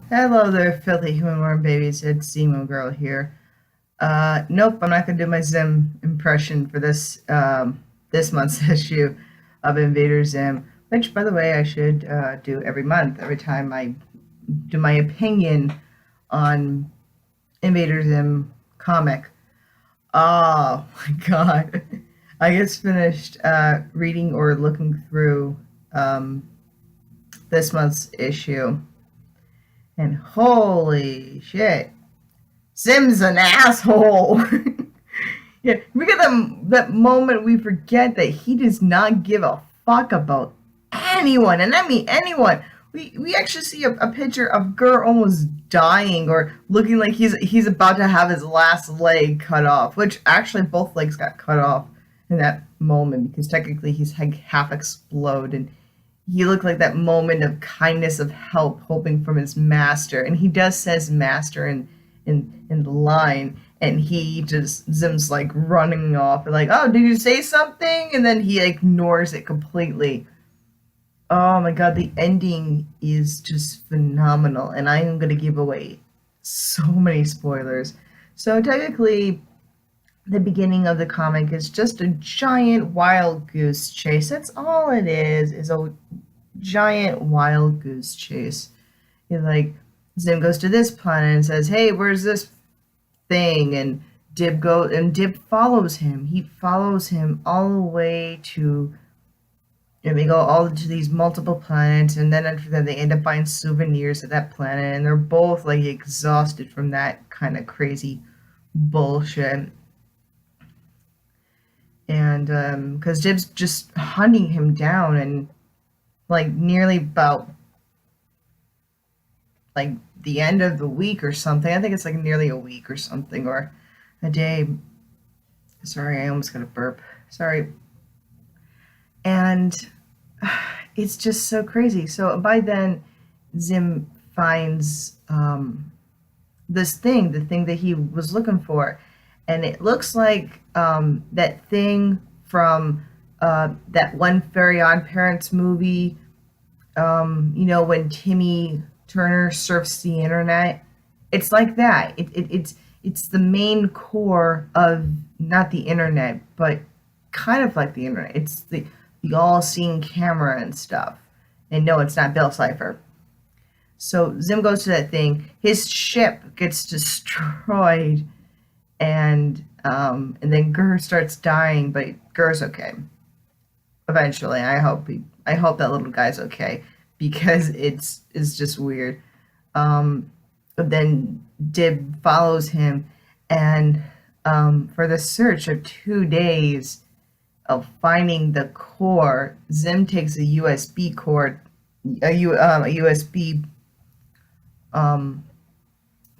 Hello there, filthy human-born babies. It's Emo Girl here. Nope, I'm not gonna do my Zim impression for this month's issue of Invader Zim, which, by the way, I should do every month, every time I do my opinion on Invader Zim comic. Oh my god. I just finished reading or looking through um, this month's issue, and holy shit. Zim's an asshole. Yeah, we get that moment we forget that he does not give a fuck about anyone, and I mean anyone. We actually see a picture of Gur almost dying or looking like he's about to have his last leg cut off, which actually both legs got cut off in that moment because technically he's like half explode, and he looked like that moment of kindness of help hoping from his master, and he does says master in the line, and he just Zim's like running off and like, oh, did you say something? And then he ignores it completely. Oh my god, the ending is just phenomenal, and I am gonna give away so many spoilers. So technically the beginning of the comic is just a giant wild goose chase. That's all it is a giant wild goose chase. You're like, Zim goes to this planet and says, "Hey, where's this thing?" And Dib follows him. He follows him all the way to, and they go all to these multiple planets, and then after that they end up buying souvenirs at that planet, and they're both like exhausted from that kind of crazy bullshit. And because Dib's just hunting him down, and like nearly about like the end of the week or something. I think it's like nearly a week or something, or a day. Sorry, I almost got a burp. Sorry. And it's just so crazy. So by then, Zim finds this thing, the thing that he was looking for. And it looks like that thing from that one Very Odd Parents movie, when Timmy Turner surfs the internet. It's like that. It's the main core of not the internet, but kind of like the internet. It's the all-seeing camera and stuff. And no, it's not Bill Cipher. So Zim goes to that thing. His ship gets destroyed, and then Gur starts dying, but Gur's okay. Eventually, I hope that little guy's okay because it's just weird. But then Dib follows him, and for the search of 2 days of finding the core, Zim takes a USB cord, a USB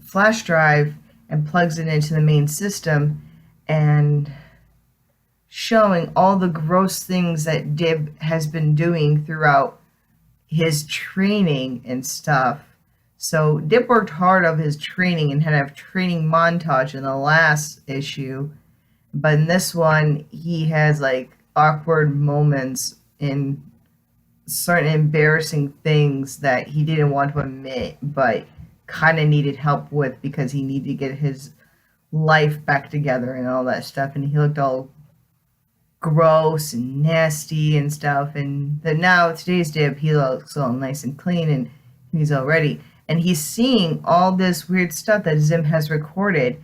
flash drive, and plugs it into the main system, and showing all the gross things that Dib has been doing throughout his training and stuff. So Dib worked hard of his training and had a training montage in the last issue, but in this one he has like awkward moments in certain embarrassing things that he didn't want to admit, but kind of needed help with because he needed to get his life back together and all that stuff, and he looked all gross and nasty and stuff, and then now today's Dib, he looks all nice and clean, and he's all ready, and he's seeing all this weird stuff that Zim has recorded,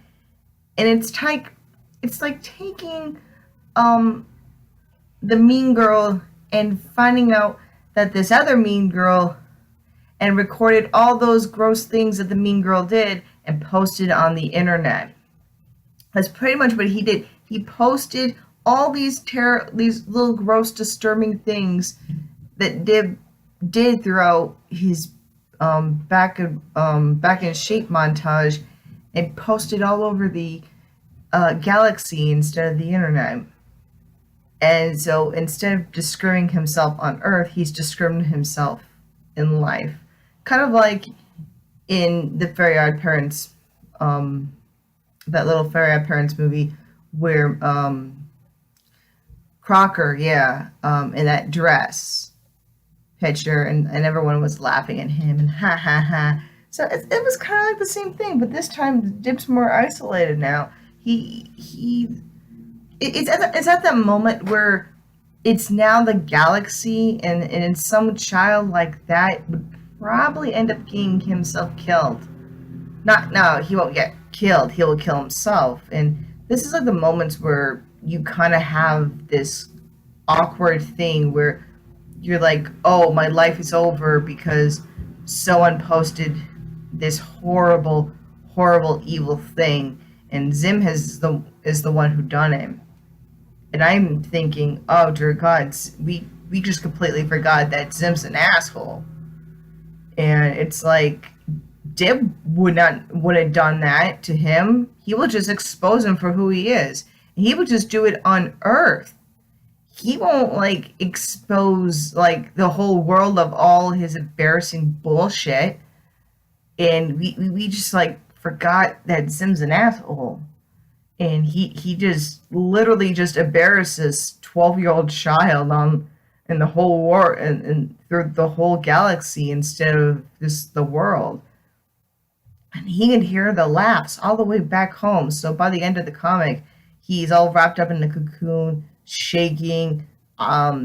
and it's like taking the mean girl and finding out that this other mean girl and recorded all those gross things that the mean girl did and posted on the internet. That's pretty much what he did. He posted all these little gross, disturbing things that Dib did throughout his back in shape montage, and posted all over the galaxy instead of the internet. And so instead of describing himself on Earth, he's describing himself in life, kind of like in the Very Odd Parents, that little Very Odd Parents movie where Crocker, yeah, in that dress picture, and everyone was laughing at him and ha ha ha. So it was kind of like the same thing, but this time Dip's more isolated now. He it's at that moment where it's now the galaxy, and some child like that would probably end up getting himself killed. Not no, he won't get killed. He will kill himself, and this is like the moments where you kind of have this awkward thing where you're like, oh, my life is over because someone posted this horrible, horrible, evil thing, and Zim is the one who done it. And I'm thinking, oh dear God, we just completely forgot that Zim's an asshole, and it's like Dib would have done that to him. He will just expose him for who he is. He would just do it on Earth. He won't like expose like the whole world of all his embarrassing bullshit. And we just like forgot that Zim's an asshole. And he just literally just embarrasses 12-year-old child on in the whole war and through the whole galaxy instead of just the world. And he can hear the laughs all the way back home. So by the end of the comic, he's all wrapped up in the cocoon, shaking,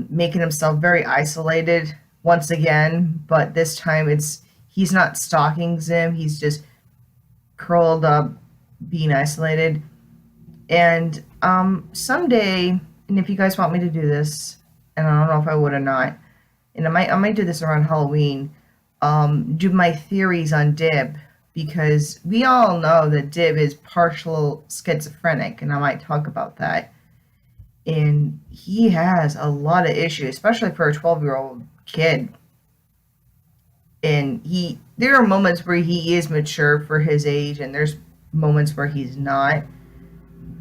making himself very isolated once again. But this time, he's not stalking Zim. He's just curled up, being isolated. And someday, and if you guys want me to do this, and I don't know if I would or not, and I might do this around Halloween, do my theories on Dib, because we all know that Dib is partial schizophrenic, and I might talk about that. And he has a lot of issues, especially for a 12-year-old kid. And there are moments where he is mature for his age, and there's moments where he's not.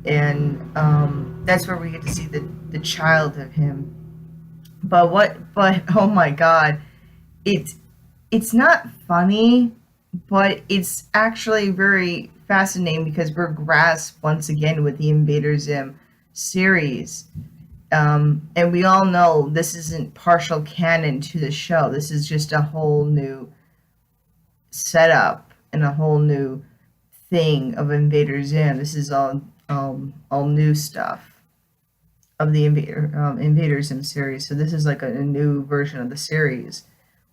And that's where we get to see the child of him. But oh my God, it's not funny, but it's actually very fascinating because we're grasped once again with the Invader Zim series. And we all know this isn't partial canon to the show. This is just a whole new setup and a whole new thing of Invader Zim. This is all new stuff of the Invader Zim series. So this is like a new version of the series,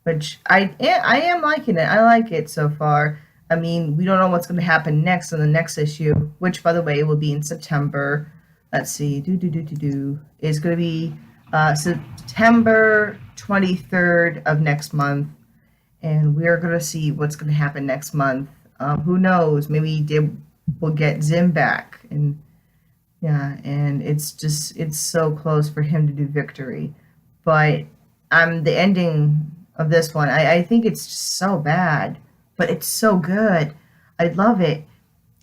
which I am liking it. I like it so far. I mean, we don't know what's going to happen next in the next issue, which, by the way, will be in September. Let's see, is going to be September 23rd of next month, and we're going to see what's going to happen next month. Who knows? Maybe we'll get Zim back, and yeah, and it's so close for him to do victory. But the ending of this one, I think it's just so bad, but it's so good. I love it,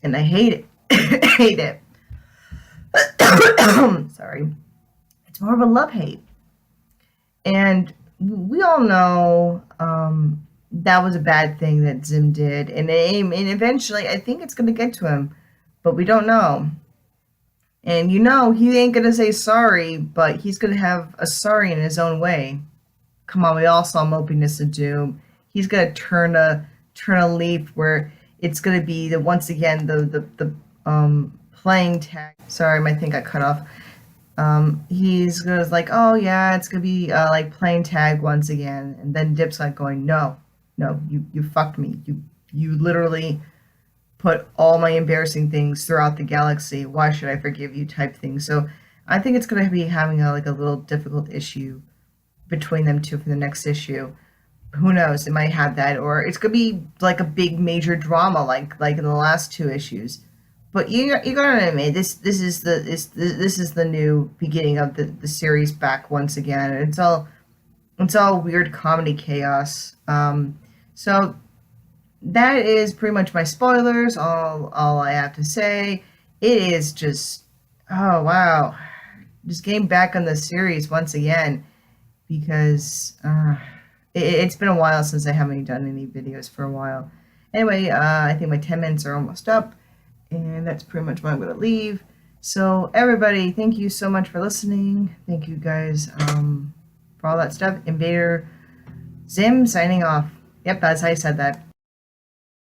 and I hate it. Hate it. Sorry. It's more of a love-hate. And we all know that was a bad thing that Zim did. And eventually, I think it's going to get to him. But we don't know. And he ain't going to say sorry, but he's going to have a sorry in his own way. Come on, we all saw Mopiness of Doom. He's going to turn a leaf where it's going to be once again the playing tag. Sorry, my thing got cut off. He's gonna like, oh yeah, it's gonna be like playing tag once again, and then Dip's like going, no, you fucked me. You literally put all my embarrassing things throughout the galaxy. Why should I forgive you? Type thing. So I think it's gonna be having a little difficult issue between them two for the next issue. Who knows? It might have that, or it's gonna be like a big major drama, like in the last two issues. But you gotta admit, this is the new beginning of the series back once again. And it's all weird comedy chaos. So that is pretty much my spoilers. All I have to say. It is just, oh wow, just getting back on the series once again, because it's been a while since I haven't done any videos for a while. Anyway, I think my 10 minutes are almost up. And that's pretty much where I'm going to leave. So everybody, thank you so much for listening. Thank you guys for all that stuff. Invader Zim signing off. Yep, that's how I said that.